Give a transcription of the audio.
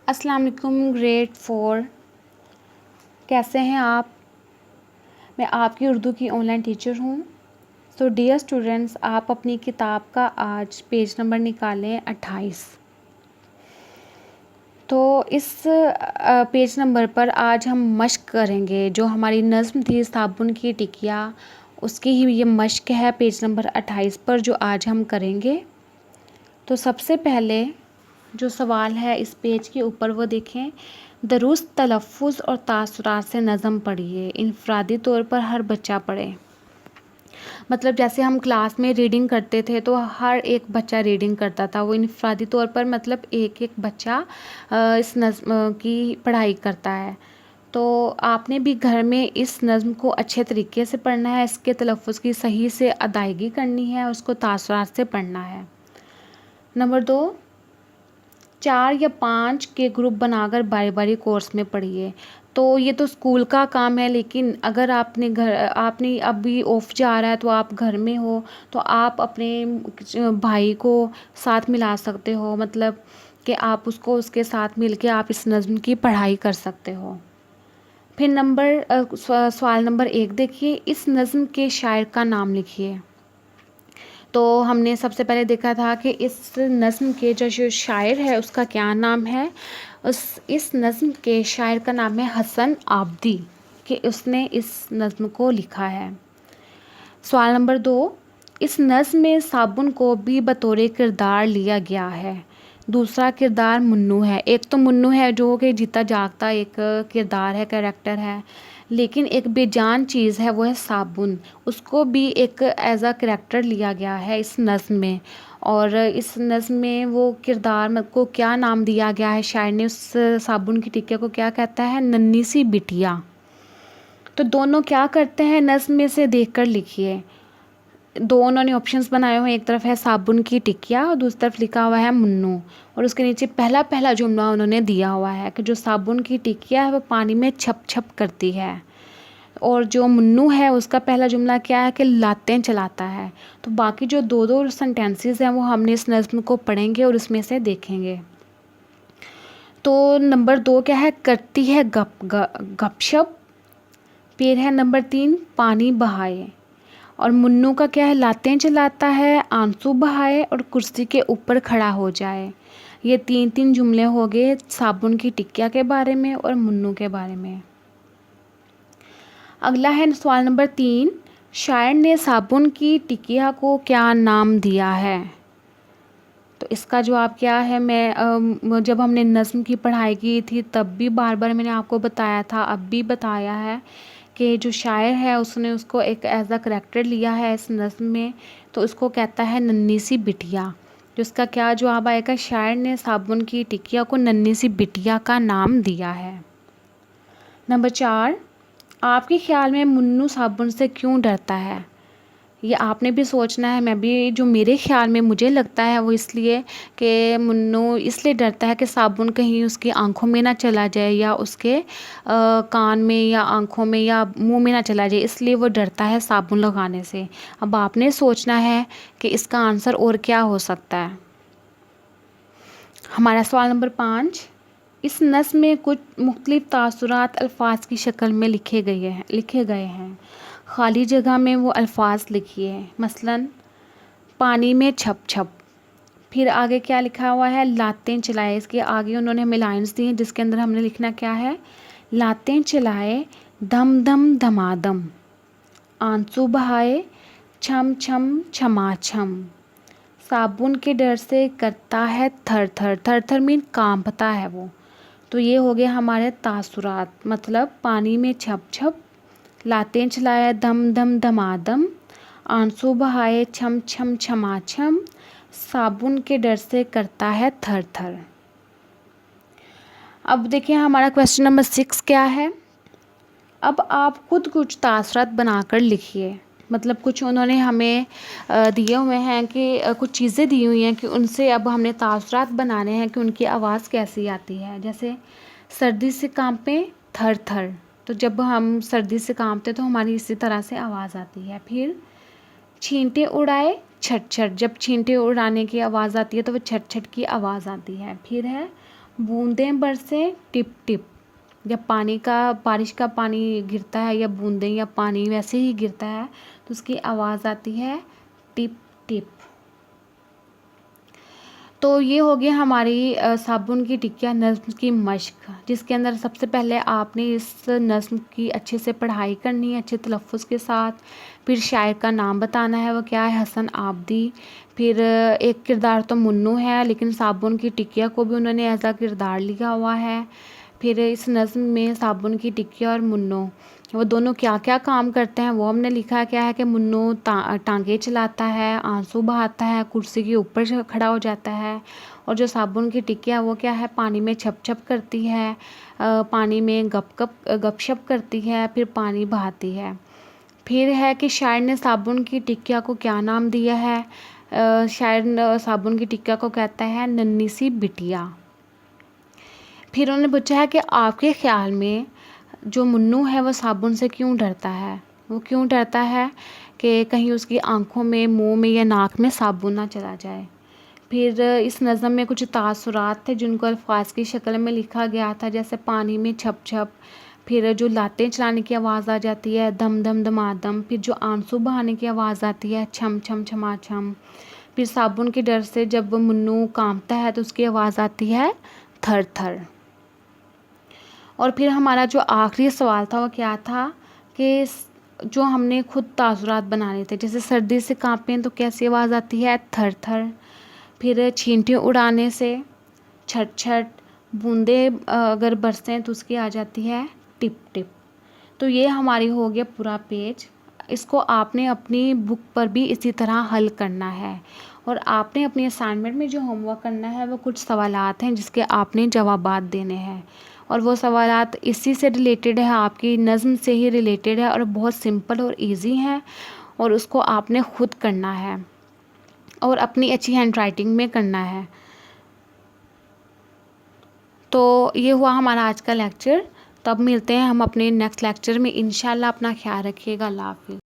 अस्सलाम वालेकुम ग्रेड 4 कैसे हैं आप। मैं आपकी उर्दू की ऑनलाइन टीचर हूँ। सो डियर स्टूडेंट्स, आप अपनी किताब का आज पेज नंबर निकालें 28। तो इस पेज नंबर पर आज हम मश्क करेंगे। जो हमारी नज़्म थी साबुन की टिकिया, उसकी ही ये मश्क है पेज नंबर 28 पर जो आज हम करेंगे। तो सबसे पहले जो सवाल है इस पेज के ऊपर वो देखें। दुरुस्त तलफ़्फ़ुज़ और तासुरात से नज़म पढ़िए। इनफ़रादी तौर पर हर बच्चा पढ़े। मतलब जैसे हम क्लास में रीडिंग करते थे तो हर एक बच्चा रीडिंग करता था, वो इनफ़रादी तौर पर मतलब एक एक बच्चा इस नज़्म की पढ़ाई करता है। तो आपने भी घर में इस नज़्म को अच्छे तरीके से पढ़ना है, इसके तलफ़्फ़ुज़ की सही से अदायगी करनी है, उसको तासुरात से पढ़ना है। नंबर 2, 4 या 5 के ग्रुप बनाकर बारी बारी कोर्स में पढ़िए। तो ये तो स्कूल का काम है, लेकिन अगर आपने अभी ऑफ जा रहा है तो आप घर में हो तो आप अपने भाई को साथ मिला सकते हो, मतलब कि आप उसके साथ मिलके आप इस नज़्म की पढ़ाई कर सकते हो। फिर सवाल नंबर 1 देखिए। इस नज़्म के शायर का नाम लिखिए। तो हमने सबसे पहले देखा था कि इस नज़्म के जो शायर है उसका क्या नाम है। इस नज़्म के शायर का नाम है हसन आबदी, कि उसने इस नज़्म को लिखा है। सवाल नंबर 2, इस नज़्म में साबुन को भी बतौर किरदार लिया गया है। दूसरा किरदार मुन्नू है। एक तो मुन्नू है जो कि जीता जागता एक किरदार है, कैरेक्टर है, लेकिन एक बेजान चीज़ है वो है साबुन। उसको भी एक एज अ करैक्टर लिया गया है इस नज़्म में। और इस नज़्म में वो किरदार को क्या नाम दिया गया है, शायर ने उस साबुन की टिकिया को क्या कहता है, नन्ही सी बिटिया। तो दोनों क्या करते हैं नज़्म में से देखकर लिखिए। दो उन्होंने ऑप्शंस बनाए हुए हैं, एक तरफ है साबुन की टिकिया और दूसरी तरफ लिखा हुआ है मुन्नू, और उसके नीचे पहला जुमला उन्होंने दिया हुआ है कि जो साबुन की टिकिया है वो पानी में छप छप करती है, और जो मुन्नू है उसका पहला जुमला क्या है कि लातें चलाता है। तो बाकी जो दो सेंटेंसेस हैं वो हमने इस नज़्म को पढ़ेंगे और इसमें से देखेंगे। तो नंबर 2 क्या है, करती है गपशप। फिर है नंबर 3, पानी बहाए। और मुन्नू का क्या है, लातें चलाता है, आंसू बहाए और कुर्सी के ऊपर खड़ा हो जाए। ये 3 जुमले हो गए साबुन की टिकिया के बारे में और मुन्नू के बारे में। अगला है सवाल नंबर 3, शायर ने साबुन की टिकिया को क्या नाम दिया है। तो इसका जवाब क्या है, जब हमने नज़्म की पढ़ाई की थी तब भी बार बार मैंने आपको बताया था, अब भी बताया है कि जो शायर है उसने उसको एक एज अ करैक्टर लिया है इस नज़्म में, तो उसको कहता है नन्ही सी बिटिया। तो इसका क्या जवाब आएगा, शायर ने साबुन की टिकिया को नन्ही सी बिटिया का नाम दिया है। नंबर 4, आपके ख्याल में मुन्नू साबुन से क्यों डरता है। ये आपने भी सोचना है, मैं भी, जो मेरे ख्याल में मुझे लगता है वो इसलिए कि मुन्नू इसलिए डरता है कि साबुन कहीं उसकी आंखों में ना चला जाए या उसके कान में या आंखों में या मुंह में ना चला जाए, इसलिए वो डरता है साबुन लगाने से। अब आपने सोचना है कि इसका आंसर और क्या हो सकता है। हमारा सवाल नंबर 5, इस नज़्म में कुछ मुख्तलिफ तासुरात अल्फाज की शक्ल में लिखे गए हैं। खाली जगह में वो अल्फाज लिखिए। मसलन पानी में छप छप। फिर आगे क्या लिखा हुआ है, लातें चलाए। इसके आगे उन्होंने हमें लाइन्स दी हैं जिसके अंदर हमने लिखना क्या है, लातें चलाए धम धम धमाधम, आंसू बहाए छम छम छमाछम, साबुन के डर से करता है थर थर। थर थर मीन कांपता है वो। तो ये हो गया हमारे तासुरात, मतलब पानी में छप छप, लातें चलाए दम दम धमाधम, आंसू बहाए छम छम छमाछम, साबुन के डर से करता है थर थर। अब देखिए हमारा क्वेश्चन नंबर 6 क्या है। अब आप खुद कुछ तासुरात बनाकर लिखिए। मतलब कुछ उन्होंने हमें दिए हुए हैं कि कुछ चीज़ें दी हुई हैं कि उनसे अब हमने तासुरात बनाने हैं कि उनकी आवाज़ कैसी आती है। जैसे सर्दी से कांपे थर थर, तो जब हम सर्दी से कांपते तो हमारी इसी तरह से आवाज़ आती है। फिर छींटे उड़ाए छट छट, जब छींटे उड़ाने की आवाज़ आती है तो वो छट छट की आवाज़ आती है। फिर है बूंदें बरसे टिप टिप। जब बारिश का पानी गिरता है या बूंदें या पानी वैसे ही गिरता है तो उसकी आवाज़ आती है टिप टिप। तो ये हो गया हमारी साबुन की टिकिया नज़्म की मश्क, जिसके अंदर सबसे पहले आपने इस नज़्म की अच्छे से पढ़ाई करनी है, अच्छे तलफ़्फ़ुज़ के साथ। फिर शायर का नाम बताना है, वो क्या है, हसन आबदी। फिर एक किरदार तो मुन्नू है, लेकिन साबुन की टिकिया को भी उन्होंने ऐज़ किरदार लिया हुआ है। फिर इस नज़्म में साबुन की टिकिया और मुन्नू वो दोनों क्या क्या काम करते हैं वो हमने लिखा। क्या है कि मुन्नू टांगे चलाता है, आंसू बहाता है, कुर्सी के ऊपर खड़ा हो जाता है। और जो साबुन की टिकिया वो क्या है, पानी में छप छप करती है, पानी में गपशप करती है, फिर पानी बहाती है। फिर है कि शायर ने साबुन की टिकिया को क्या नाम दिया है। शायर साबुन की टिकिया को कहता है नन्ही सी बिटिया। फिर उन्होंने पूछा है कि आपके ख़्याल में जो मुन्नू है वो साबुन से क्यों डरता है। वो क्यों डरता है कि कहीं उसकी आँखों में, मुंह में या नाक में साबुन ना चला जाए। फिर इस नज़म में कुछ तासुरात थे जिनको अल्फाज की शक्ल में लिखा गया था, जैसे पानी में छप छप, फिर जो लातें चलाने की आवाज़ आ जाती है दम दम दमादम, फिर जो आंसू बहाने की आवाज़ आती है छम छम छमा छम, फिर साबुन के डर से जब मुन्नू कांपता है तो उसकी आवाज़ आती है थर थर। और फिर हमारा जो आखिरी सवाल था वो क्या था कि जो हमने खुद तासुरात बनाने थे, जैसे सर्दी से कांपें तो कैसी आवाज़ आती है थर थर, फिर छींटे उड़ाने से छट छट, बूंदे अगर बरसें तो उसकी आ जाती है टिप टिप। तो ये हमारी हो गया पूरा पेज। इसको आपने अपनी बुक पर भी इसी तरह हल करना है, और आपने अपनी असाइनमेंट में जो होमवर्क करना है वो कुछ सवालात हैं जिसके आपने जवाबात देने हैं, और वो सवालात इसी से रिलेटेड है, आपकी नज़्म से ही रिलेटेड है, और बहुत सिंपल और इजी हैं, और उसको आपने खुद करना है और अपनी अच्छी हैंड राइटिंग में करना है। तो ये हुआ हमारा आज का लेक्चर। तब मिलते हैं हम अपने नेक्स्ट लेक्चर में। इंशाल्लाह अपना ख्याल रखिएगा। अल्लाह हाफ़िज़।